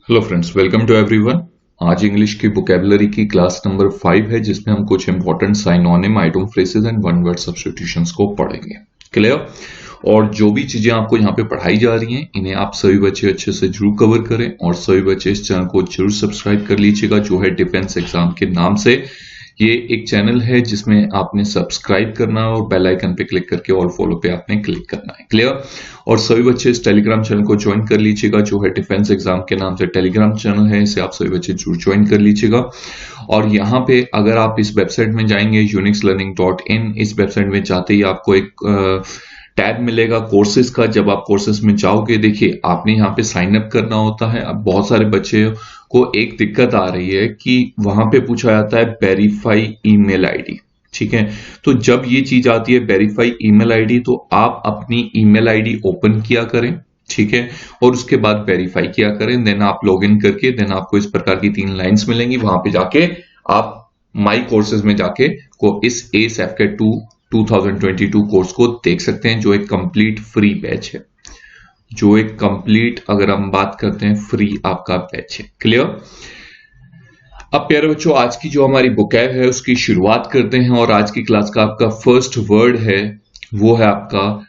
Hello friends, welcome to everyone. आज English की vocabulary की क्लास नंबर 5 है, जिसमें हम कुछ important synonym, idiom phrases and one word substitutions को पढ़ेंगे। क्लियर? और जो भी चीजें आपको यहाँ पे पढ़ाई जा रही हैं, इन्हें आप सभी बच्चे अच्छे से जरूर कवर करें और सभी बच्चे इस चैनल को जरूर सब्सक्राइब कर लीजिएगा, जो है डिफेंस एग्जाम के नाम से। ये एक चैनल है जिसमें आपने सब्सक्राइब करना है और बेल आइकन पे क्लिक करके ऑल फॉलो पे आपने क्लिक करना है। क्लियर? और सभी बच्चे इस टेलीग्राम चैनल को ज्वाइन कर लीजिएगा, जो है डिफेंस एग्जाम के नाम से टेलीग्राम चैनल है, इसे आप सभी बच्चे जरूर ज्वाइन कर लीजिएगा। और यहाँ पे अगर आप इस वेबसाइट में जाएंगे unixlearning.in, इस वेबसाइट में जाते ही आपको एक टैब मिलेगा कोर्सेज का। जब आप कोर्सेज में जाओगे, देखिए आपने यहाँ पे साइन अप करना होता है। अब बहुत सारे बच्चे को एक दिक्कत आ रही है कि वहां पे पूछा जाता है वेरीफाई ईमेल आईडी। ठीक है, तो जब ये चीज आती है वेरीफाई ईमेल आईडी, तो आप अपनी ईमेल आईडी ओपन किया करें। ठीक है, और उसके बाद वेरीफाई किया करें। देन आप लॉग इन करके देन आपको इस प्रकार की 3 लाइंस मिलेंगी। वहां पे जाके आप माई कोर्सेज में जाके को इस ACE FCAT 2022 कोर्स को देख सकते हैं, जो एक कंप्लीट फ्री बैच है, जो एक कंप्लीट, अगर हम बात करते हैं, फ्री आपका बैच है। क्लियर? अब प्यारे बच्चों, आज की जो हमारी वोकैब है उसकी शुरुआत करते हैं। और आज की क्लास का आपका फर्स्ट वर्ड है, वो है आपका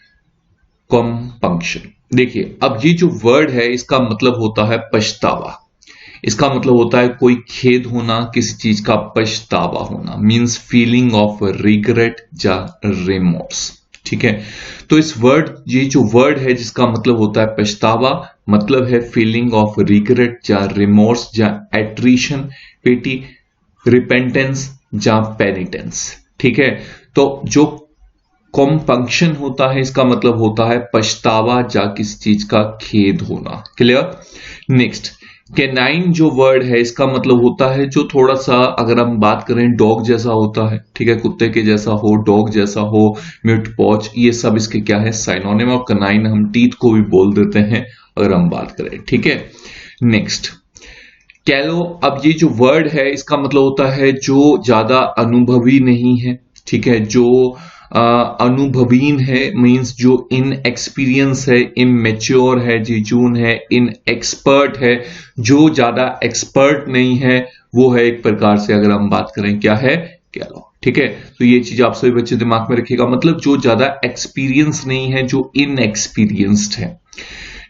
कंपंक्शन। देखिए, अब ये जो वर्ड है इसका मतलब होता है पछतावा। इसका मतलब होता है कोई खेद होना, किसी चीज का पछतावा होना, मींस फीलिंग ऑफ रिग्रेट या रिमोर्स। ठीक है, तो ये जो वर्ड है जिसका मतलब होता है पछतावा, मतलब है फीलिंग ऑफ रिग्रेट या रिमोर्स या एट्रीशन, पिटी, रिपेंटेंस या पेनिटेंस। ठीक है, तो जो कंपंक्शन होता है इसका मतलब होता है पछतावा या किसी चीज का खेद होना। क्लियर? नेक्स्ट, कैनाइन जो वर्ड है इसका मतलब होता है जो थोड़ा सा, अगर हम बात करें, डॉग जैसा होता है। ठीक है, कुत्ते के जैसा हो, डॉग जैसा हो, म्यूट पॉच, ये सब इसके क्या है, साइनोनिम। और कैनाइन हम टीथ को भी बोल देते हैं अगर हम बात करें। ठीक है, नेक्स्ट, कैलो। अब ये जो वर्ड है इसका मतलब होता है जो ज्यादा अनुभवी नहीं है। ठीक है, जो अनुभवीन है, मींस जो इन एक्सपीरियंस है, इमेच्योर है, जिजून है, इन एक्सपर्ट है, जो ज्यादा एक्सपर्ट नहीं है, वो है एक प्रकार से, अगर हम बात करें, क्या है, कैलो। ठीक है, तो ये चीज आप सभी बच्चे दिमाग में रखिएगा, मतलब जो ज्यादा एक्सपीरियंस नहीं है, जो इनएक्सपीरियंस्ड है।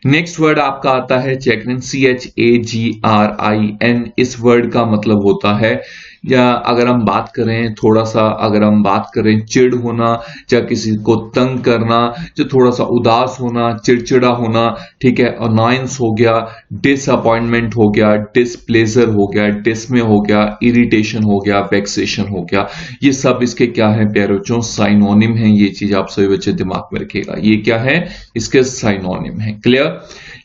नेक्स्ट वर्ड आपका आता है चैगरिन, CHAGRIN। इस वर्ड का मतलब होता है, या अगर हम बात करें थोड़ा सा, अगर हम बात करें चिढ़ होना, या किसी को तंग करना, जो थोड़ा सा उदास होना, चिड़चिड़ा होना। ठीक है, अनॉयंस हो गया, डिसअपॉइंटमेंट हो गया, डिसप्लेजर हो गया, डिसमे हो गया, इरिटेशन हो गया, वेक्सेशन हो गया। ये सब इसके क्या है प्यारे बच्चों, साइनोनिम है। ये चीज आप सभी बच्चे दिमाग में रखिएगा, ये क्या है, इसके साइनोनिम है। क्लियर?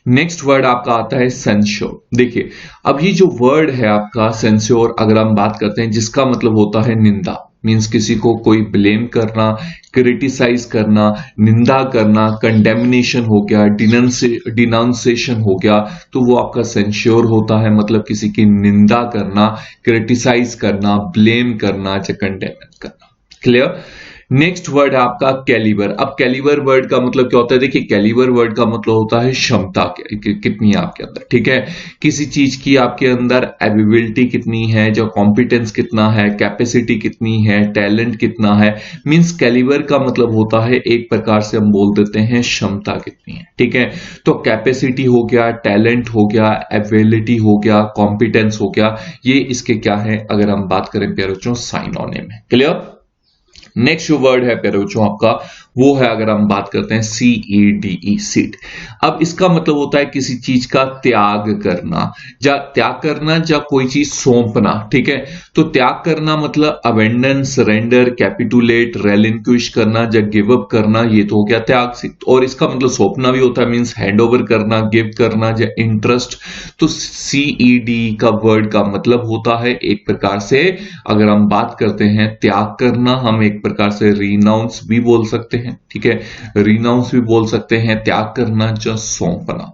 नेक्स्ट वर्ड आपका आता है सेंश्योर। देखिए, अब ये जो वर्ड है आपका सेंश्योर, अगर हम बात करते हैं, जिसका मतलब होता है निंदा, मींस किसी को कोई ब्लेम करना, क्रिटिसाइज करना, निंदा करना, कंडेमिनेशन हो गया, डिनाउंसिएशन हो गया, तो वो आपका सेंश्योर होता है। मतलब किसी की निंदा करना, क्रिटिसाइज करना, ब्लेम करना या कंडेम करना। क्लियर? नेक्स्ट वर्ड है आपका कैलिबर। अब कैलिबर वर्ड का मतलब क्या होता है? देखिए, कैलिबर वर्ड का मतलब होता है क्षमता कितनी है आपके अंदर। ठीक है, किसी चीज की आपके अंदर एबिलिटी कितनी है, जो कॉम्पिटेंस कितना है, कैपेसिटी कितनी है, टैलेंट कितना है। मींस कैलिबर का मतलब होता है, एक प्रकार से हम बोल देते हैं क्षमता कितनी है। ठीक है, तो कैपेसिटी हो गया, टैलेंट हो गया, एबिलिटी हो गया, कॉम्पिटेंस हो गया, ये इसके क्या है, अगर हम बात करें प्यारे बच्चों, साइनोनिम है। क्लियर? नेक्स्ट जो वर्ड है प्यारे बच्चों आपका, वो है, अगर हम बात करते हैं, CEDE, सीड। अब इसका मतलब होता है किसी चीज का त्याग करना, या त्याग करना, या कोई चीज सौंपना। ठीक है, तो त्याग करना मतलब अबेंडन, सरेंडर, कैपिटुलेट, रेलिंक्विश करना, या गिव अप करना, ये तो हो गया त्याग। और इसका मतलब सौंपना भी होता है, मींस हैंड ओवर करना, गिव करना, या इंटरेस्ट। तो CED का वर्ड का मतलब होता है, एक प्रकार से अगर हम बात करते हैं त्याग करना, हम एक प्रकार से रिनाउंस भी बोल सकते हैं। ठीक है, रिनाउंस भी बोल सकते हैं, त्याग करना या सौंपना।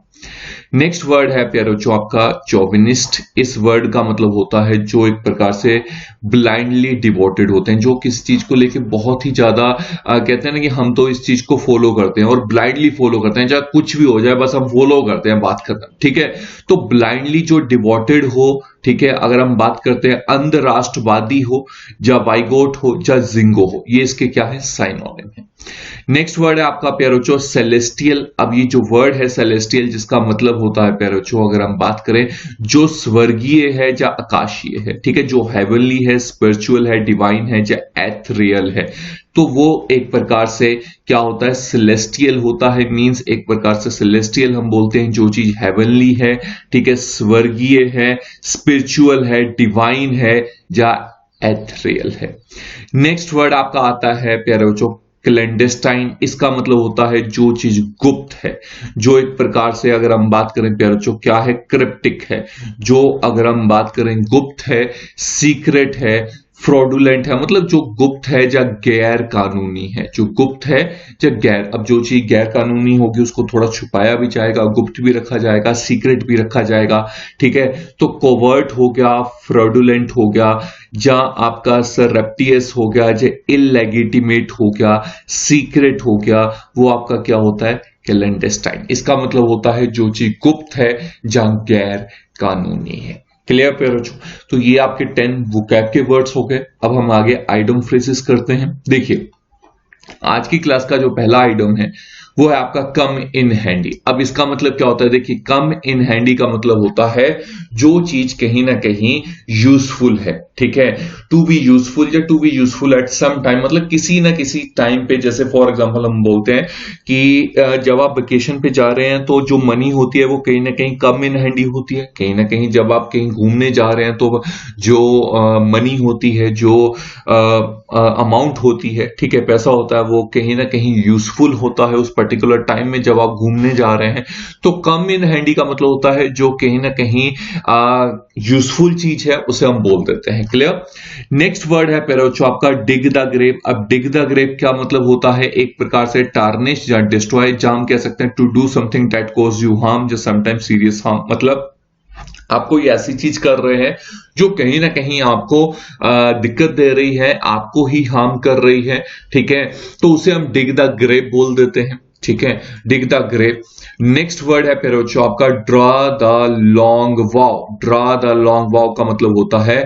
नेक्स्ट वर्ड है प्यारो जो आपका चौविनिस्ट। इस वर्ड का मतलब होता है जो एक प्रकार से ब्लाइंडली डिवोटेड होते हैं, जो किसी चीज को लेके बहुत ही ज्यादा कहते हैं ना कि हम तो इस चीज को फॉलो करते हैं और ब्लाइंडली फॉलो करते हैं, चाहे कुछ भी हो जाए बस हम फॉलो करते हैं, बात खत्म। ठीक है, तो ब्लाइंडली जो डिवोटेड हो, ठीक है, अगर हम बात करते हैं अंधराष्ट्रवादी हो, या बाइगोट हो, या जिंगो हो, ये इसके क्या है, साइनोनिम है। नेक्स्ट वर्ड है आपका प्यारोचो सेलेस्टियल। अब ये जो वर्ड है सेलेस्टियल, जिसका मतलब होता है प्यारोचो, अगर हम बात करें, जो स्वर्गीय है या आकाशीय है, ठीक है, जो हेवनली है, स्पिरिचुअल है, डिवाइन है, या एथरियल है, तो वो एक प्रकार से क्या होता है, सेलेस्टियल होता है। मींस एक प्रकार से सेलेस्टियल हम बोलते हैं जो चीज हेवनली है, ठीक है, स्वर्गीय है, स्पिरिचुअल है, डिवाइन है, या एथरियल है। नेक्स्ट वर्ड आपका आता है प्यारोचो क्लैंडेस्टाइन। इसका मतलब होता है जो चीज गुप्त है, जो एक प्रकार से अगर हम बात करें प्यारोचो क्या है, क्रिप्टिक है, जो अगर हम बात करें गुप्त है, सीक्रेट है, फ्रॉडुलेंट है, मतलब जो गुप्त है या गैर कानूनी है, जो गुप्त है या गैर, अब जो चीज गैर कानूनी होगी उसको थोड़ा छुपाया भी जाएगा, गुप्त भी रखा जाएगा, सीक्रेट भी रखा जाएगा। ठीक है, तो कोवर्ट हो गया, फ्रॉडुलेंट हो गया, या आपका सरप्टियस हो गया, या इलेगिटिमेट हो गया, सीक्रेट हो गया, वो आपका क्या होता है, क्लैंडेस्टाइन। इसका मतलब होता है जो चीज गुप्त है या गैर कानूनी है। क्लियर प्यारोचो? तो ये आपके 10 वोकैब के वर्ड्स हो गए। अब हम आगे आइडम फ्रेजेस करते हैं। देखिए, आज की क्लास का जो पहला आइडम है वो है आपका कम इन हैंडी। अब इसका मतलब क्या होता है, देखिए, कम इन हैंडी का मतलब होता है जो चीज कहीं ना कहीं यूजफुल है। ठीक है, टू बी यूजफुल या to be useful at some time, मतलब किसी ना किसी टाइम पे। जैसे फॉर एग्जांपल हम बोलते हैं कि जब आप वेकेशन पे जा रहे हैं तो जो मनी होती है वो कहीं ना कहीं कम इन हैंडी होती है। कहीं ना कहीं जब आप कहीं घूमने जा रहे हैं तो जो मनी होती है, जो अमाउंट होती है, ठीक है, पैसा होता है, वो कहीं ना कहीं यूजफुल होता है उस पर्टिकुलर टाइम में जब आप घूमने जा रहे हैं। तो कम इन हैंडी का मतलब होता है जो कहीं ना कहीं यूजफुल चीज है, उसे हम बोल देते हैं। क्लियर? नेक्स्ट वर्ड है पेरोचो आपका डिग द ग्रेव। अब डिग द ग्रेव क्या मतलब होता है, एक प्रकार से टार्निश या डिस्ट्रॉय, या हम कह सकते हैं to do something that cause you harm, या समटाइम्स सीरियस हार्म। मतलब आप कोई ऐसी चीज कर रहे हैं जो कहीं ना कहीं आपको दिक्कत दे रही है, आपको ही हार्म कर रही है। ठीक है, तो उसे हम डिग द ग्रेव बोल देते हैं। ठीक है, dig the grave. Next word है पेरोचो आपका draw the long bow. Draw the long bow का मतलब होता है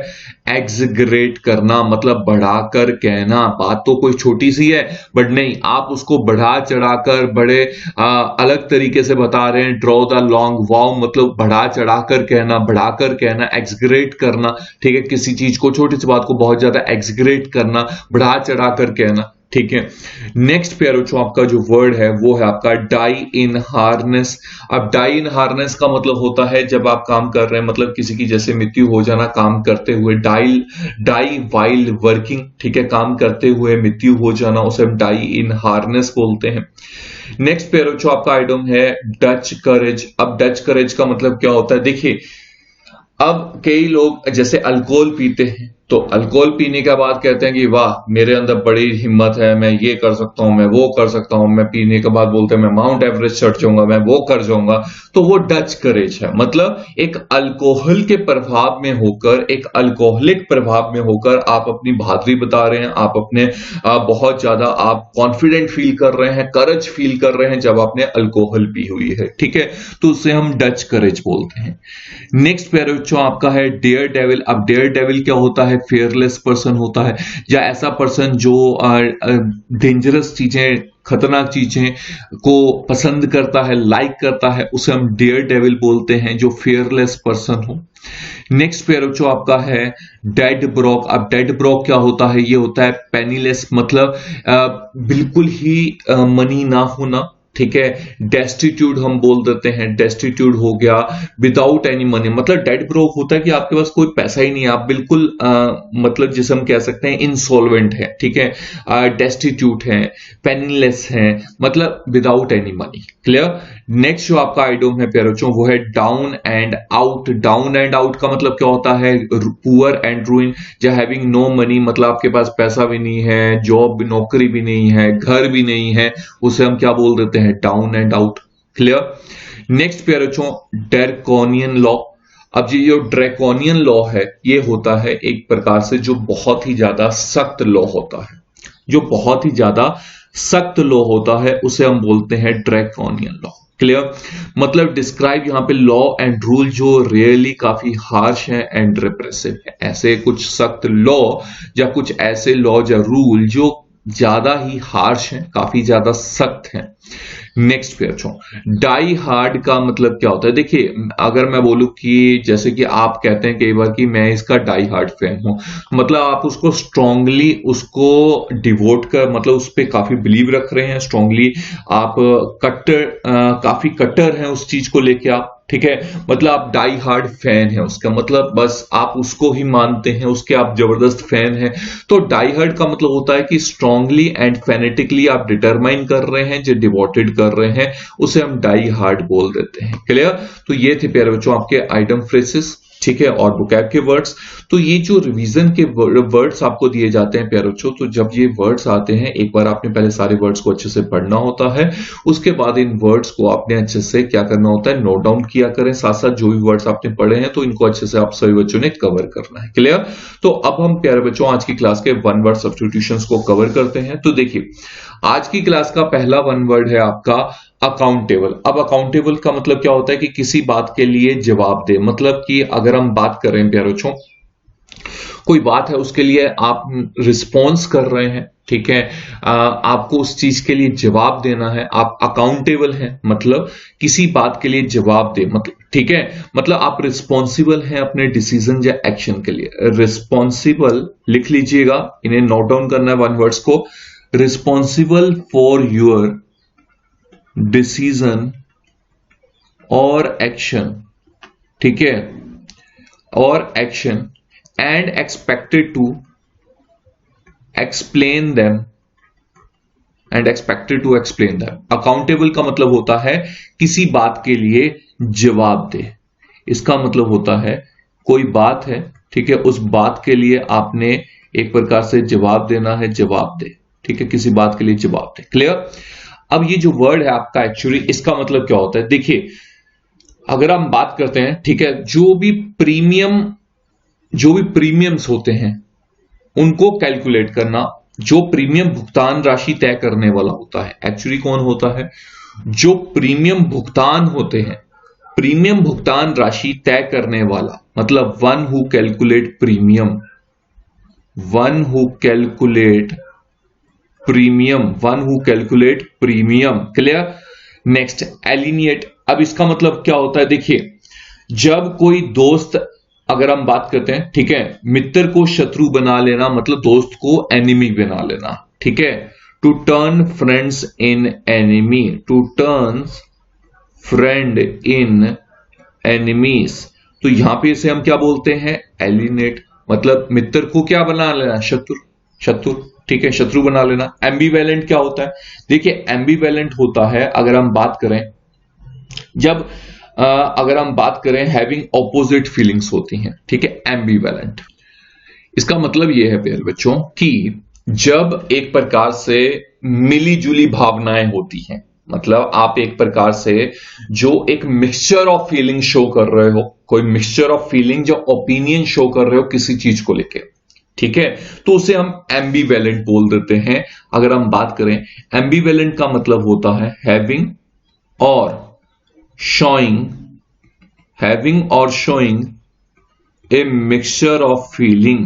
एग्जग्रेट करना, मतलब बढ़ाकर कहना। बात तो कोई छोटी सी है, बट नहीं, आप उसको बढ़ा चढ़ाकर बड़े अलग तरीके से बता रहे हैं। ड्रॉ द लॉन्ग वाव मतलब बढ़ा चढ़ाकर कहना, बढ़ाकर कहना, एग्जग्रेट करना। ठीक है, किसी चीज को, छोटी सी बात को बहुत ज्यादा एग्जग्रेट करना, बढ़ा चढ़ाकर कहना। ठीक है, नेक्स्ट पेरोचो आपका जो वर्ड है वो है आपका डाई इन हार्नेस। अब डाई इन हार्नेस का मतलब होता है जब आप काम कर रहे हैं, मतलब किसी की जैसे मृत्यु हो जाना काम करते हुए, डाई वाइल वर्किंग। ठीक है, काम करते हुए मृत्यु हो जाना, उसे हम डाई इन हार्नेस बोलते हैं। नेक्स्ट पेरोचो आपका आइटम है डच करेज। अब डच करेज का मतलब क्या होता है, देखिए, अब कई लोग जैसे अल्कोहल पीते हैं, तो अल्कोहल पीने के बाद कहते हैं कि वाह, मेरे अंदर बड़ी हिम्मत है, मैं ये कर सकता हूं, मैं वो कर सकता हूं। मैं पीने के बाद बोलते हैं मैं माउंट एवरेस्ट चढ़ जाऊंगा, मैं वो कर जाऊंगा। तो वो डच करेज है। मतलब एक अल्कोहल के प्रभाव में होकर, एक अल्कोहलिक प्रभाव में होकर आप अपनी बहादुरी बता रहे हैं, आप अपने बहुत ज्यादा आप कॉन्फिडेंट फील कर रहे हैं, करज फील कर रहे हैं जब आपने अल्कोहल पी हुई है। ठीक है, तो उसे हम डच करेज बोलते हैं। नेक्स्ट पेरोचो आपका है डेयर डेविल। अब डेयर डेविल क्या होता है, फेयरलेस पर्सन होता है, या ऐसा पर्सन जो डेंजरस चीजें, खतरनाक चीजें को पसंद करता है, लाइक करता है, उसे हम डेयर डेविल बोलते हैं, जो फेयरलेस पर्सन हो। नेक्स्ट पेरोचो आपका है डेड ब्रोक। अब डेड ब्रोक क्या होता है, ये होता है पेनीलेस, मतलब बिल्कुल ही मनी ना होना। ठीक है, डेस्टिट्यूड हम बोल देते हैं, डेस्टिट्यूड हो गया, विदाउट एनी मनी। मतलब डेड ब्रोक होता है कि आपके पास कोई पैसा ही नहीं है, आप बिल्कुल मतलब जिसे हम कह सकते हैं इंसॉल्वेंट है। ठीक है, डेस्टिट्यूट है, पेनीलेस है, मतलब without any money. Clear? Next जो आपका आइटम है पेरोचो वो है down and out. Down and out का मतलब क्या होता है, पुअर एंड रूइन, या हैविंग नो मनी, मतलब आपके पास पैसा भी नहीं है, जॉब नौकरी भी नहीं है, घर भी नहीं है, उसे हम क्या बोल देते हैं, down and out. Clear? Next प्यारे बच्चों ड्रैकोनियन लॉ। अब ये जो ड्रैकोनियन लॉ है ये होता है एक प्रकार से जो बहुत ही ज्यादा सख्त लॉ होता है, जो बहुत ही ज्यादा सख्त लॉ होता है उसे हम बोलते हैं ड्रैकोनियन लॉ। क्लियर? मतलब डिस्क्राइब यहां पे लॉ एंड रूल जो रियली काफी हार्श है एंड रिप्रेसिव है। ऐसे कुछ सख्त लॉ या कुछ ऐसे लॉ या रूल जो ज्यादा ही हार्श हैं, काफी ज्यादा सख्त हैं। नेक्स्ट पे बच्चों डाई हार्ड का मतलब क्या होता है? देखिए अगर मैं बोलूं कि जैसे कि आप कहते हैं कई बार कि मैं इसका डाई हार्ड फैन हूं, मतलब आप उसको स्ट्रांगली उसको डिवोट कर मतलब उस पर काफी बिलीव रख रहे हैं, स्ट्रांगली आप काफी कट्टर हैं उस चीज को लेके आप, ठीक है, मतलब आप डाई हार्ड फैन है उसका, मतलब बस आप उसको ही मानते हैं, उसके आप जबरदस्त फैन हैं। तो डाई हार्ड का मतलब होता है कि स्ट्रांगली एंड फैनेटिकली आप डिटरमाइन कर रहे हैं, जो डिवोटेड कर रहे हैं, उसे हम डाई हार्ड बोल देते हैं। क्लियर? तो ये थे प्यारे बच्चों आपके आइटम फ्रेसेस, ठीक है, और वोकैब के वर्ड्स। तो ये जो रिवीजन के वर्ड्स आपको दिए जाते हैं प्यारे बच्चों, तो जब ये वर्ड्स आते हैं एक बार आपने पहले सारे वर्ड्स को अच्छे से पढ़ना होता है, उसके बाद इन वर्ड्स को आपने अच्छे से क्या करना होता है, नोट डाउन किया करें, साथ साथ जो भी वर्ड्स आपने पढ़े हैं तो इनको अच्छे से आप सभी बच्चों ने कवर करना है। क्लियर? तो अब हम प्यारे बच्चों आज की क्लास के वन वर्ड सब्स्टिट्यूशंस को कवर करते हैं। तो देखिए आज की क्लास का पहला वन वर्ड है आपका अकाउंटेबल। अब अकाउंटेबल का मतलब क्या होता है कि किसी बात के लिए जवाब दे, मतलब कि अगर हम बात करें प्यारे बच्चों कोई बात है उसके लिए आप रिस्पॉन्स कर रहे हैं, ठीक है, आपको उस चीज के लिए जवाब देना है, आप अकाउंटेबल हैं, मतलब किसी बात के लिए जवाब दे, मतलब ठीक है, मतलब आप रिस्पॉन्सिबल हैं अपने डिसीजन या एक्शन के लिए। रिस्पॉन्सिबल लिख लीजिएगा, इन्हें नोट डाउन करना है वन वर्ड्स को, रिस्पॉन्सिबल फॉर योर डिसीजन और एक्शन, ठीक है, और action and expected to explain them and expected to explain them. Accountable का मतलब होता है किसी बात के लिए जवाब दे। इसका मतलब होता है कोई बात है, ठीक है, उस बात के लिए आपने एक प्रकार से जवाब देना है, जवाब दे, ठीक है, किसी बात के लिए जवाब दे। क्लियर? अब ये जो वर्ड है आपका एक्चुअली इसका मतलब क्या होता है? देखिए अगर हम बात करते हैं, ठीक है, जो भी प्रीमियम्स होते हैं उनको कैलकुलेट करना, जो प्रीमियम भुगतान राशि तय करने वाला होता है, एक्चुअली कौन होता है? जो प्रीमियम भुगतान होते हैं, प्रीमियम भुगतान राशि तय करने वाला, मतलब one who calculate premium, one who calculate premium, one who calculate premium. Clear? Next alienate. अब इसका मतलब क्या होता है? देखिए जब कोई दोस्त, अगर हम बात करते हैं, ठीक है, मित्र को शत्रु बना लेना, मतलब दोस्त को एनिमी बना लेना, ठीक है, to turn friends in enemy, to turn friend in enemies. तो यहां पे इसे हम क्या बोलते हैं? एलिनेट, मतलब मित्र को क्या बना लेना? शत्रु, ठीक है, शत्रु बना लेना। एम्बिवेलेंट क्या होता है? देखिए एम्बिवेलेंट होता है अगर हम बात करें जब अगर हम बात करें हैविंग ऑपोजिट फीलिंग्स होती हैं, ठीक है, एम्बिवेलेंट। इसका मतलब यह है प्यारे बच्चों कि जब एक प्रकार से मिली जुली भावनाएं होती हैं, मतलब आप एक प्रकार से जो एक मिक्सचर ऑफ फीलिंग शो कर रहे हो, कोई मिक्सचर ऑफ फीलिंग जो ओपिनियन शो कर रहे हो किसी चीज को लेके, ठीक है, तो उसे हम एम्बिवेलेंट बोल देते हैं। अगर हम बात करें एम्बिवेलेंट का मतलब होता है हैविंग और showing, having or showing a mixture of feeling,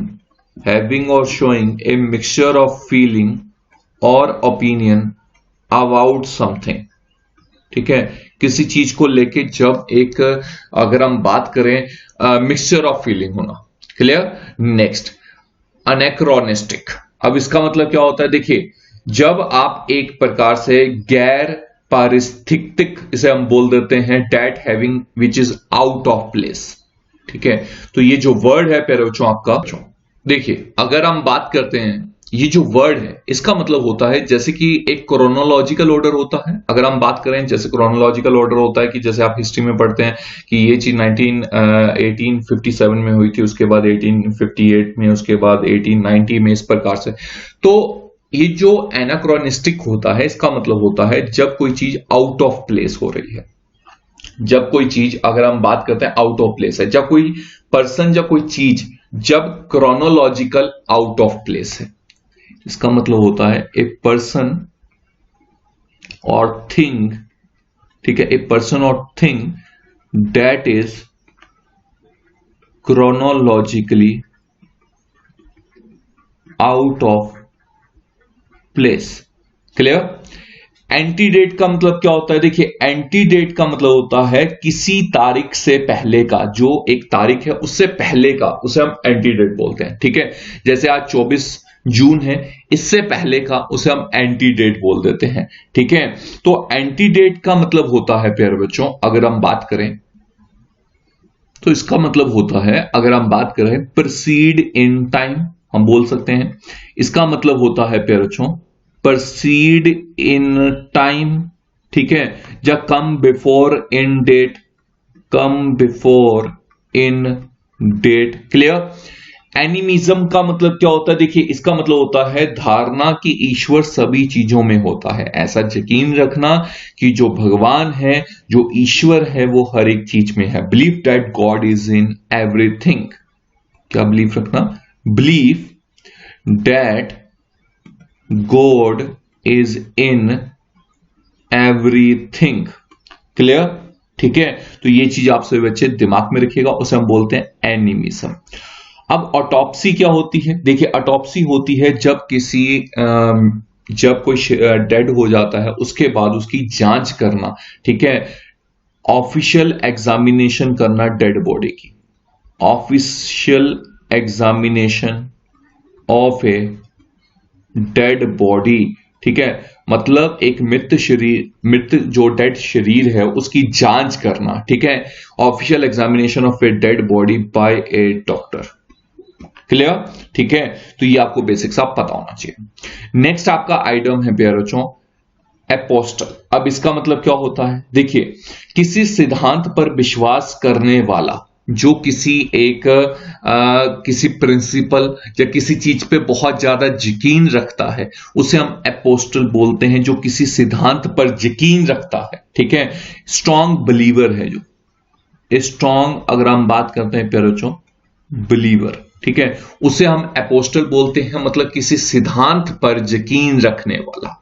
having or showing a mixture of feeling or opinion about something, ठीक है, किसी चीज को लेके जब एक अगर हम बात करें मिक्सचर ऑफ फीलिंग होना। क्लियर? नेक्स्ट अनैक्रोनिस्टिक। अब इसका मतलब क्या होता है? देखिए जब आप एक प्रकार से गैर पारिस्थितिक, इसे हम बोल देते हैं date having which is out of place, ठीक है, तो ये जो वर्ड है प्यारे बच्चों आपका, देखिए अगर हम बात करते हैं ये जो वर्ड है इसका मतलब होता है जैसे कि एक क्रोनोलॉजिकल ऑर्डर होता है। अगर हम बात करें जैसे क्रोनोलॉजिकल ऑर्डर होता है कि जैसे आप हिस्ट्री में पढ़ते हैं कि ये चीज 1857 में हुई थी, उसके बाद 1858 में, उसके बाद 1890 में, इस प्रकार से। तो ये जो एनाक्रोनिस्टिक होता है इसका मतलब होता है जब कोई चीज आउट ऑफ प्लेस हो रही है, जब कोई चीज, अगर हम बात करते हैं आउट ऑफ प्लेस है, जब कोई पर्सन या कोई चीज जब क्रोनोलॉजिकल आउट ऑफ प्लेस है, इसका मतलब होता है ए पर्सन और थिंग, ठीक है, ए पर्सन और thing that is chronologically out of place. Clear? Antedate का मतलब क्या होता है? देखिए, एंटीडेट का मतलब होता है किसी तारीख से पहले का, जो एक तारीख है उससे पहले का, उसे हम एंटीडेट बोलते हैं। ठीक है, जैसे आज 24 जून है, इससे पहले का उसे हम एंटीडेट बोल देते हैं। ठीक है, तो एंटीडेट का मतलब होता है प्यारे बच्चों, अगर हम बात करें तो इसका मतलब होता है, अगर हम बात करें प्रीसीड इन टाइम, हम बोल सकते हैं इसका मतलब होता है प्यारे बच्चों प्रीसीड इन टाइम। ठीक है, या come before in date, come before in date. Clear? Animism का मतलब क्या होता है? देखिए, इसका मतलब होता है धारणा कि ईश्वर सभी चीजों में होता है, ऐसा यकीन रखना कि जो भगवान है, जो ईश्वर है, वो हर एक चीज में है। Believe that God is in everything. क्या बिलीव रखना? Believe that God is in everything. Clear? ठीक है, तो ये चीज आप सभी बच्चे दिमाग में रखिएगा, उसे हम बोलते हैं एनिमिज्म। अब ऑटोप्सी क्या होती है? देखिए, ऑटोप्सी होती है जब किसी जब कोई डेड हो जाता है, उसके बाद उसकी जांच करना। ठीक है, ऑफिशियल एग्जामिनेशन करना डेड बॉडी की, official examination of a dead body. ठीक है, मतलब एक मृत जो डेड शरीर है उसकी जांच करना। ठीक है, official examination of a dead body by A doctor. Clear? ठीक है, तो ये आपको बेसिक्स आप पता होना चाहिए। नेक्स्ट आपका आइटम है प्यारे बच्चों एपोस्टल। अब इसका मतलब क्या होता है? देखिए, किसी सिद्धांत पर विश्वास करने वाला, जो किसी प्रिंसिपल या किसी चीज पे बहुत ज्यादा यकीन रखता है, उसे हम एपोस्टल बोलते हैं, जो किसी सिद्धांत पर यकीन रखता है। ठीक है, स्ट्रॉन्ग बिलीवर है, जो स्ट्रॉन्ग, अगर हम बात करते हैं प्यारे बच्चों बिलीवर, ठीक है, उसे हम एपोस्टल बोलते हैं, मतलब किसी सिद्धांत पर यकीन रखने वाला।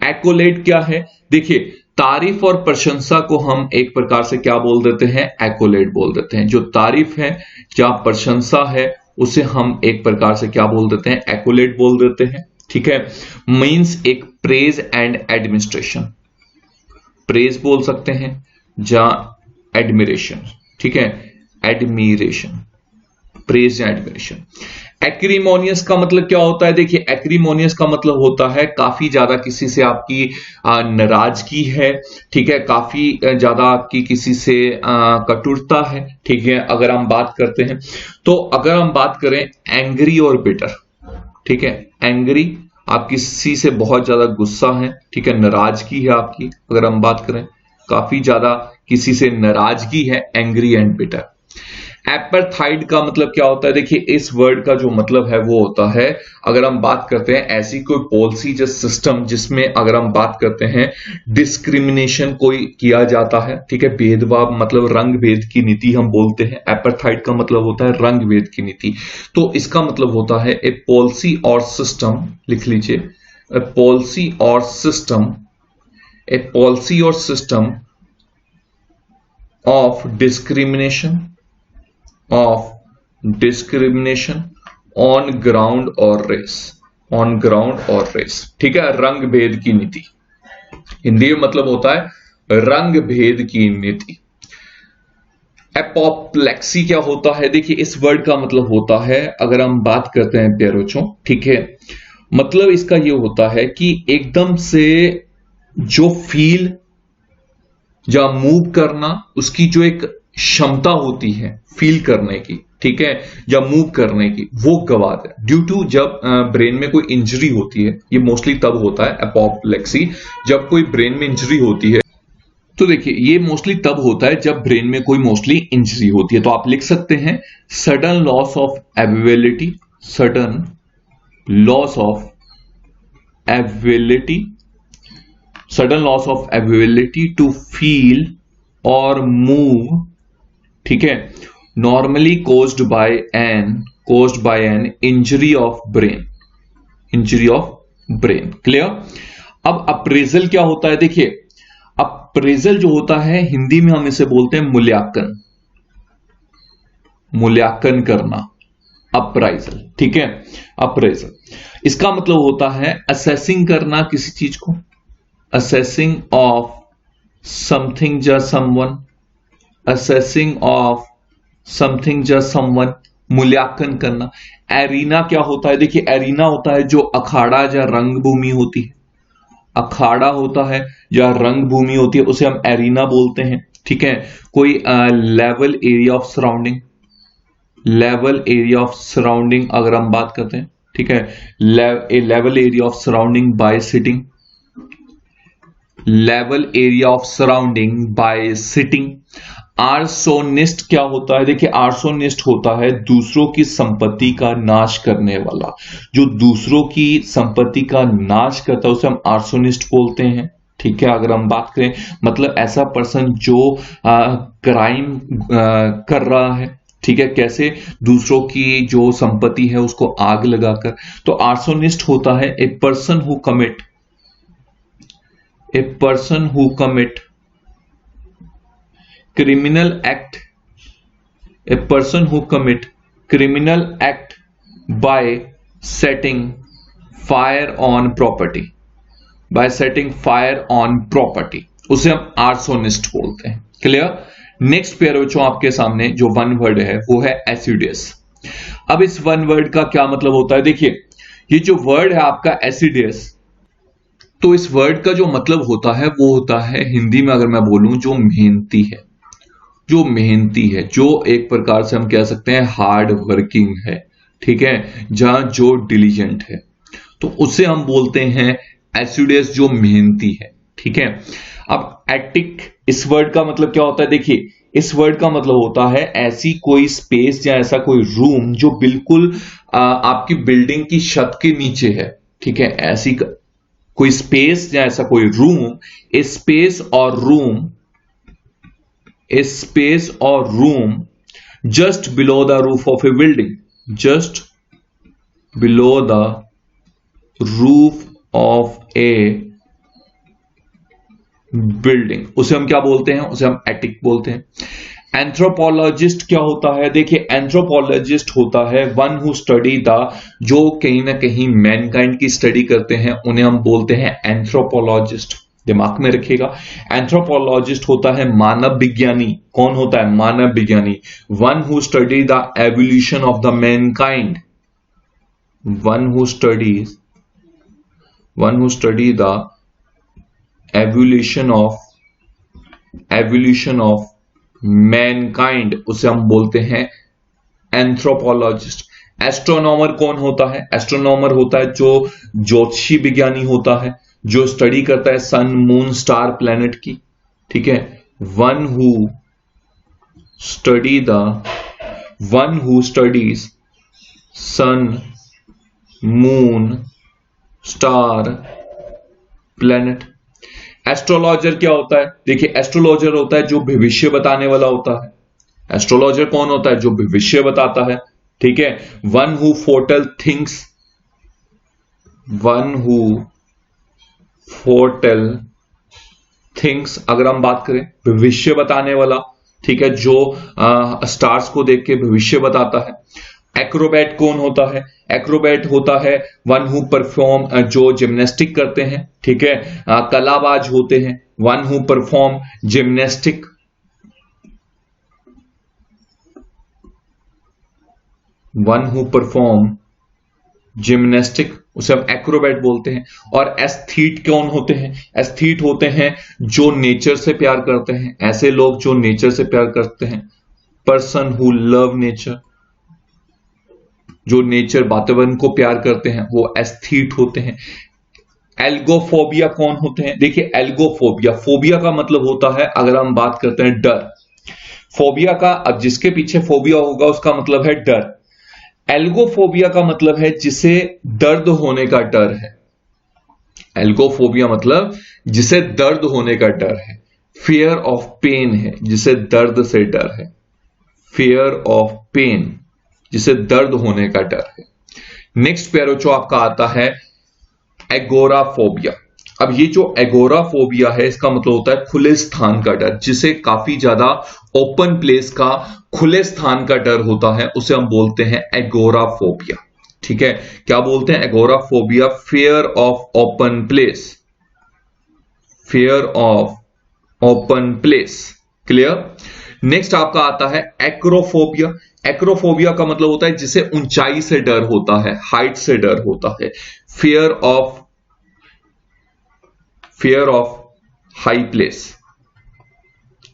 एक्कोलेट क्या है? देखिए, तारीफ और प्रशंसा को हम एक प्रकार से क्या बोल देते हैं? एक्कोलेट बोल देते हैं। जो तारीफ है या प्रशंसा है, उसे हम एक प्रकार से क्या बोल देते हैं? एक्कोलेट बोल देते हैं। ठीक है, मीन्स एक प्रेज एंड एडमिनिस्ट्रेशन, प्रेज बोल सकते हैं या एडमिरेशन। ठीक है, एडमिरेशन, प्रेज या एडमिरेशन। एक्रीमोनियस का मतलब क्या होता है? देखिए, एक्रीमोनियस का मतलब होता है काफी ज्यादा किसी से आपकी नाराजगी है। ठीक है, काफी ज्यादा आपकी किसी से कटुरता है। ठीक है, अगर हम बात करते हैं तो अगर हम बात करें एंग्री और बिटर, ठीक है, एंग्री, आप किसी से बहुत ज्यादा गुस्सा है। ठीक है, नाराजगी है आपकी, अगर हम बात करें काफी ज्यादा किसी से नाराजगी है, एंग्री एंड बिटर। एपरथाइड का मतलब क्या होता है? देखिए, इस वर्ड का जो मतलब है वो होता है, अगर हम बात करते हैं ऐसी कोई पॉलिसी या सिस्टम जिसमें अगर हम बात करते हैं डिस्क्रिमिनेशन कोई किया जाता है। ठीक है, भेदभाव, मतलब रंग भेद की नीति हम बोलते हैं। एपरथाइड का मतलब होता है रंग भेद की नीति। तो इसका मतलब होता है ए पॉलिसी और सिस्टम, लिख लीजिए, ए पॉलिसी और सिस्टम, ए पॉलिसी और system of discrimination on ground और रेस, ऑन ग्राउंड और रेस। ठीक है, रंग भेद की नीति, हिंदी में मतलब होता है रंग भेद की नीति। एपोप्लेक्सी क्या होता है? देखिए, इस वर्ड का मतलब होता है, अगर हम बात करते हैं प्यारे बच्चों, ठीक है, मतलब इसका ये होता है कि एकदम से जो फील या मूव करना, उसकी जो एक क्षमता होती है फील करने की, ठीक है, या मूव करने की, वो गवा दे ड्यू टू, जब ब्रेन में कोई इंजरी होती है। ये मोस्टली तब होता है एपोप्लेक्सी, जब कोई ब्रेन में इंजरी होती है। तो देखिए, ये मोस्टली तब होता है जब ब्रेन में कोई मोस्टली इंजरी होती है। तो आप लिख सकते हैं sudden loss of ability, sudden loss of ability, sudden loss of ability to feel और मूव, ठीक है, normally caused by an injury of brain, injury of brain. Clear? अब अप्रेजल क्या होता है? देखिए, अप्रेजल जो होता है हिंदी में हम इसे बोलते हैं मूल्यांकन, मूल्यांकन करना, अप्राइजल, ठीक है, अप्रेजल। इसका मतलब होता है असेसिंग करना किसी चीज को, असेसिंग ऑफ समथिंग या समवन, असेसिंग ऑफ समथिंग या समवन, मूल्यांकन करना। एरीना क्या होता है? देखिए, एरीना होता है जो अखाड़ा या रंगभूमि होती है, अखाड़ा होता है या रंगभूमि होती है, उसे हम एरीना बोलते हैं, ठीक है। कोई level area of surrounding, level area of surrounding अगर हम बात करते हैं, ठीक है, level area of surrounding bye sitting, level area of surrounding bye sitting. Arsonist क्या होता है? देखिए, आर्सोनिस्ट होता है दूसरों की संपत्ति का नाश करने वाला, जो दूसरों की संपत्ति का नाश करता है उसे हम आर्सोनिस्ट बोलते हैं, ठीक है। अगर हम बात करें मतलब ऐसा पर्सन जो क्राइम कर रहा है, ठीक है, कैसे? दूसरों की जो संपत्ति है उसको आग लगाकर। तो आर्सोनिस्ट होता है a person who commit, a person who commit criminal act, a person who commit criminal act by setting fire on property, by setting fire on property, उसे हम आर्सोनिस्ट बोलते हैं। क्लियर? नेक्स्ट पेयर बच्चों आपके सामने जो वन वर्ड है वो है एसिडियस। अब इस वन वर्ड का क्या मतलब होता है? देखिए, ये जो वर्ड है आपका एसिडियस, तो इस वर्ड का जो मतलब होता है वो होता है हिंदी में अगर मैं बोलूं जो मेहनती है, जो मेहनती है, जो एक प्रकार से हम कह सकते हैं हार्ड वर्किंग है, ठीक है, जहां जो डिलीजेंट है, तो उसे हम बोलते हैं एसिडियस, जो मेहनती है, ठीक है। अब एटिक, इस वर्ड का मतलब क्या होता है? देखिए, इस वर्ड का मतलब होता है ऐसी कोई स्पेस या ऐसा कोई रूम जो बिल्कुल आपकी बिल्डिंग की छत के नीचे है, ठीक है, ऐसी कोई स्पेस या ऐसा कोई रूम, ए स्पेस और room, a space or room just below the roof of a building, just below the roof of a building, उसे हम क्या बोलते हैं? उसे हम एटिक बोलते हैं। एंथ्रोपोलॉजिस्ट क्या होता है? देखिए, एंथ्रोपोलॉजिस्ट होता है वन हु स्टडी द, जो कहीं ना कहीं मैनकाइंड की स्टडी करते हैं, उन्हें हम बोलते हैं एंथ्रोपोलॉजिस्ट। दिमाग में रखिएगा, एंथ्रोपोलॉजिस्ट होता है मानव विज्ञानी। कौन होता है? मानव विज्ञानी। One who study the evolution of the Mankind, one who study the evolution of Mankind, उसे हम बोलते हैं एंथ्रोपोलॉजिस्ट। एस्ट्रोनॉमर कौन होता है? एस्ट्रोनॉमर होता है जो ज्योतिषी विज्ञानी होता है, जो स्टडी करता है सन, मून, स्टार, प्लैनेट की, ठीक है। One who studies sun, moon, star, planet. Astrologer क्या होता है? देखिए, एस्ट्रोलॉजर होता है जो भविष्य बताने वाला होता है। एस्ट्रोलॉजर कौन होता है? जो भविष्य बताता है, ठीक है। One who foretell things, one who foretell things, अगर हम बात करें भविष्य बताने वाला, ठीक है, जो स्टार्स को देख के भविष्य बताता है। एक्रोबैट कौन होता है? एक्रोबैट होता है वन हु परफॉर्म, जो जिम्नास्टिक करते हैं, ठीक है, कलाबाज होते हैं, one who perform gymnastic. One who perform gymnastic, उसे हम एक्रोबैट बोलते हैं। और एस्थीट कौन होते हैं? एस्थीट होते हैं जो नेचर से प्यार करते हैं, ऐसे लोग जो नेचर से प्यार करते हैं, पर्सन हु लव नेचर, जो नेचर, वातावरण को प्यार करते हैं, वो एस्थीट होते हैं। एल्गोफोबिया कौन होते हैं? देखिए, एल्गोफोबिया, फोबिया का मतलब होता है, अगर हम बात करते हैं डर, फोबिया का, अब जिसके पीछे फोबिया होगा उसका मतलब है डर। एल्गोफोबिया का मतलब है जिसे दर्द होने का डर है। एल्गोफोबिया मतलब जिसे दर्द होने का डर है, फियर ऑफ पेन है, जिसे दर्द से डर है। फियर ऑफ पेन, जिसे दर्द होने का डर है। नेक्स्ट पैरा जो आपका आता है एगोराफोबिया। अब ये जो एगोराफोबिया है, इसका मतलब होता है खुले स्थान का डर, जिसे काफी ज्यादा ओपन प्लेस का, खुले स्थान का डर होता है, उसे हम बोलते हैं एगोराफोबिया। ठीक है, क्या बोलते हैं? Agoraphobia, fear of open place, fear of open place. Clear? Next आपका आता है एक्रोफोबिया। एक्रोफोबिया का मतलब होता है जिसे ऊंचाई से डर होता है, हाइट से डर होता है। फियर ऑफ हाई प्लेस,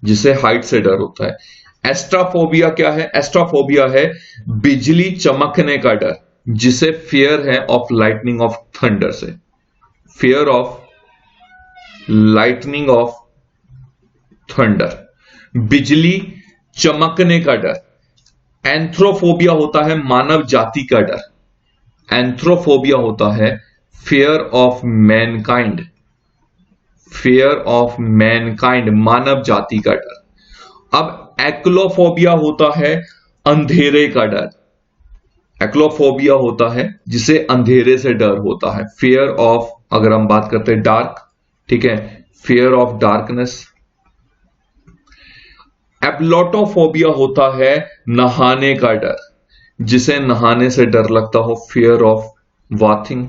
जिसे हाइट से डर होता है। एस्ट्राफोबिया क्या है? एस्ट्राफोबिया है बिजली चमकने का डर, जिसे फियर है ऑफ लाइटनिंग ऑफ थंडर से। Fear of lightning of thunder, बिजली चमकने का डर। एंथ्रोफोबिया होता है मानव जाति का डर। एंथ्रोफोबिया होता है fear of mankind, fear of mankind, मानव जाति का डर। अब एक्लोफोबिया होता है अंधेरे का डर। एक्लोफोबिया होता है जिसे अंधेरे से डर होता है। फियर ऑफ, अगर हम बात करते हैं डार्क, ठीक है, फियर ऑफ डार्कनेस। एब्लोटोफोबिया होता है नहाने का डर, जिसे नहाने से डर लगता हो। फियर ऑफ वाथिंग,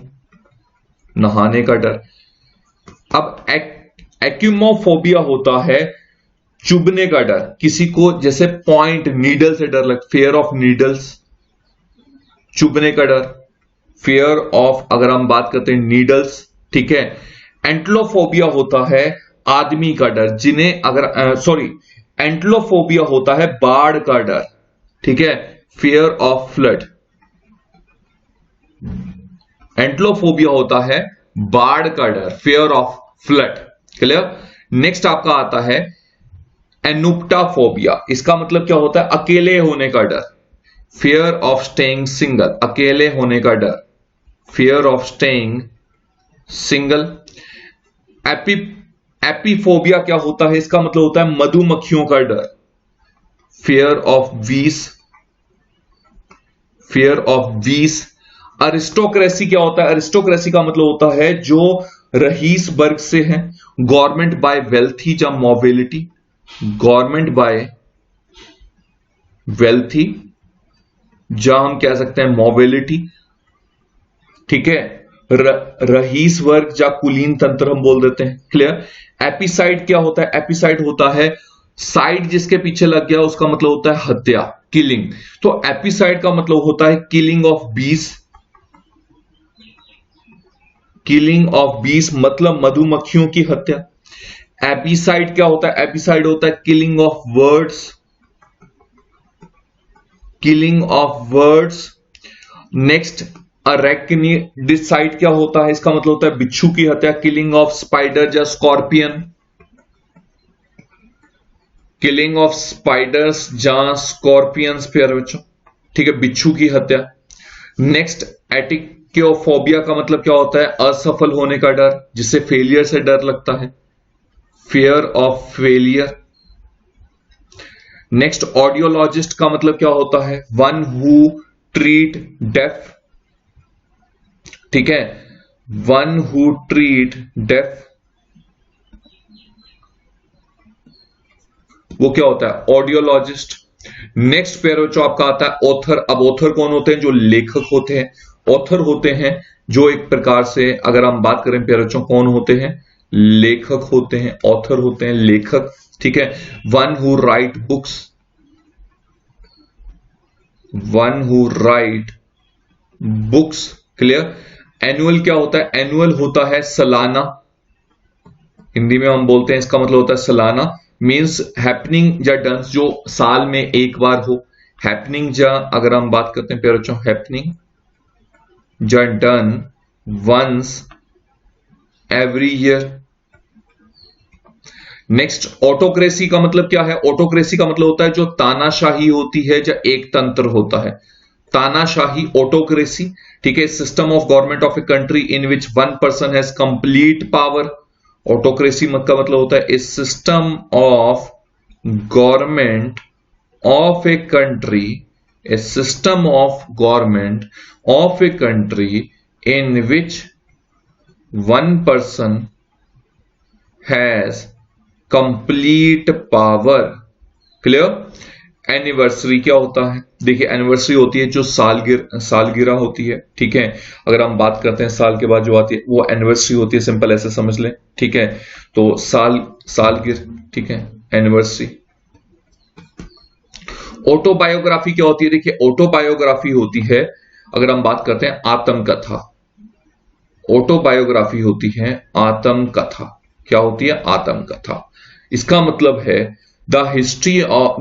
नहाने का डर। अब एक्यूमोफोबिया होता है चुभने का डर, किसी को जैसे पॉइंट, नीडल से डर लगता। फियर ऑफ नीडल्स, चुभने का डर। फियर ऑफ, अगर हम बात करते हैं नीडल्स, ठीक है। एंटलोफोबिया होता है आदमी का डर, जिन्हें अगर एंटलोफोबिया होता है बाढ़ का डर, ठीक है। फियर ऑफ फ्लड, एंटलोफोबिया होता है बाढ़ का डर, fear of flood. Clear? Next आपका आता है एनुप्टाफोबिया। इसका मतलब क्या होता है? अकेले होने का डर। फियर ऑफ स्टेइंग सिंगल, अकेले होने का डर। Fear of staying single. Apiphobia क्या होता है? इसका मतलब होता है मधुमक्खियों का डर। फियर ऑफ बीस, फियर ऑफ बीस। अरिस्टोक्रेसी क्या होता है? अरिस्टोक्रेसी का मतलब होता है जो रईस वर्ग से है। गवर्नमेंट बाय वेल्थी या मोबिलिटी, गवर्नमेंट बाय वेल्थी, जहां हम कह सकते हैं मोबिलिटी, ठीक है। रईस वर्ग या कुलीन तंत्र हम बोल देते हैं। क्लियर? एपिसाइड क्या होता है? एपिसाइड होता है साइड जिसके पीछे लग गया, उसका मतलब होता है हत्या, किलिंग। तो एपिसाइड का मतलब होता है किलिंग ऑफ बीस, किलिंग ऑफ बीस मतलब मधुमक्खियों की हत्या। एपिसाइड क्या होता है? एपिसाइड होता है killing of words, killing of words. Next arachnidicide क्या होता है? इसका मतलब होता है बिच्छू की हत्या, किलिंग ऑफ स्पाइडर या स्कॉर्पियन, किलिंग ऑफ स्पाइडर्स या स्कॉर्पियंस प्यारे बच्चों, ठीक है, बिच्छू की हत्या। नेक्स्ट एटिक्योफोबिया का मतलब क्या होता है? असफल होने का डर, जिससे फेलियर से डर लगता है। Fear of failure. Next audiologist का मतलब क्या होता है? वन हु ट्रीट डेफ, ठीक है, वन हु ट्रीट डेफ, वो क्या होता है? ऑडियोलॉजिस्ट। नेक्स्ट पेयर जो आपका आता है ऑथर। अब ऑथर कौन होते हैं? जो लेखक होते हैं। ऑथर होते हैं जो एक प्रकार से, अगर हम बात करें पेयरों, कौन होते हैं? लेखक होते हैं, ऑथर होते हैं लेखक, ठीक है। One who right books, one who right books. Clear? Annual क्या होता है? एनुअल होता है सालाना, हिंदी में हम बोलते हैं, इसका मतलब होता है सालाना। मीन्स हैपनिंग या डंस जो साल में एक बार हो। हैपनिंग या, अगर हम बात करते हैं पेयरों, हैपनिंग या done once every year. Next autocracy का मतलब क्या है? ऑटोक्रेसी का मतलब होता है जो तानाशाही होती है या एक तंत्र होता है। तानाशाही, ऑटोक्रेसी, ठीक है। System of government of a country in which one person has complete power autocracy का मतलब होता है a system of government of a country, a system of government of a country in which one person has complete power. Clear? Anniversary क्या होता है? देखिए anniversary होती है जो सालगिरह होती है, ठीक है। अगर हम बात करते हैं साल के बाद जो आती है वो एनिवर्सरी होती है, सिंपल ऐसे समझ लें, ठीक है। तो सालगिरह, ठीक है, एनिवर्सरी। ऑटोबायोग्राफी क्या होती है? देखिए ऑटोबायोग्राफी होती है, अगर हम बात करते हैं आत्मकथा, ऑटोबायोग्राफी होती है आत्मकथा। क्या होती है? आत्मकथा। इसका मतलब है the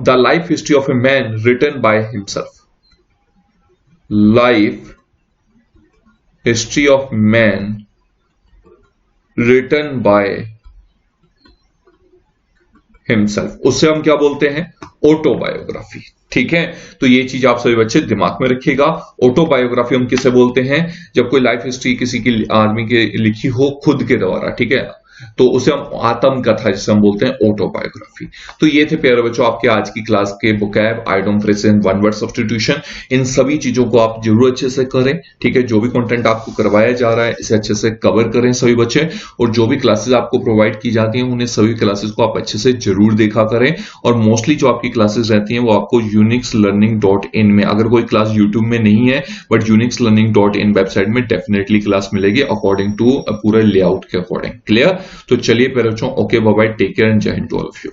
life history of a man written by himself, life history of man written by himself, उससे हम क्या बोलते हैं? ऑटोबायोग्राफी, ठीक है। तो ये चीज आप सभी बच्चे दिमाग में रखिएगा। ऑटोबायोग्राफी हम किसे बोलते हैं? जब कोई लाइफ हिस्ट्री किसी की आदमी की लिखी हो खुद के द्वारा, ठीक है, तो उसे हम आत्मकथा जिसे हम बोलते हैं ऑटोबायोग्राफी। तो ये थे प्यारे बच्चों आपके आज की क्लास के vocab, idiom, phrases and one word substitution. इन सभी चीजों को आप जरूर अच्छे से करें, ठीक है। जो भी कंटेंट आपको करवाया जा रहा है इसे अच्छे से कवर करें सभी बच्चे, और जो भी क्लासेस आपको प्रोवाइड की जाती हैं उन्हें सभी क्लासेस को आप अच्छे से जरूर देखा करें। और मोस्टली जो आपकी क्लासेस रहती हैं वो आपको unixlearning.in में, अगर कोई क्लास यूट्यूब में नहीं है बट unixlearning.in वेबसाइट में डेफिनेटली क्लास मिलेगी अकॉर्डिंग टू पूरे लेआउट के अकॉर्डिंग। क्लियर? तो चलिए फिर बच्चों, okay bye bye, take care and Jai Hind to all of you.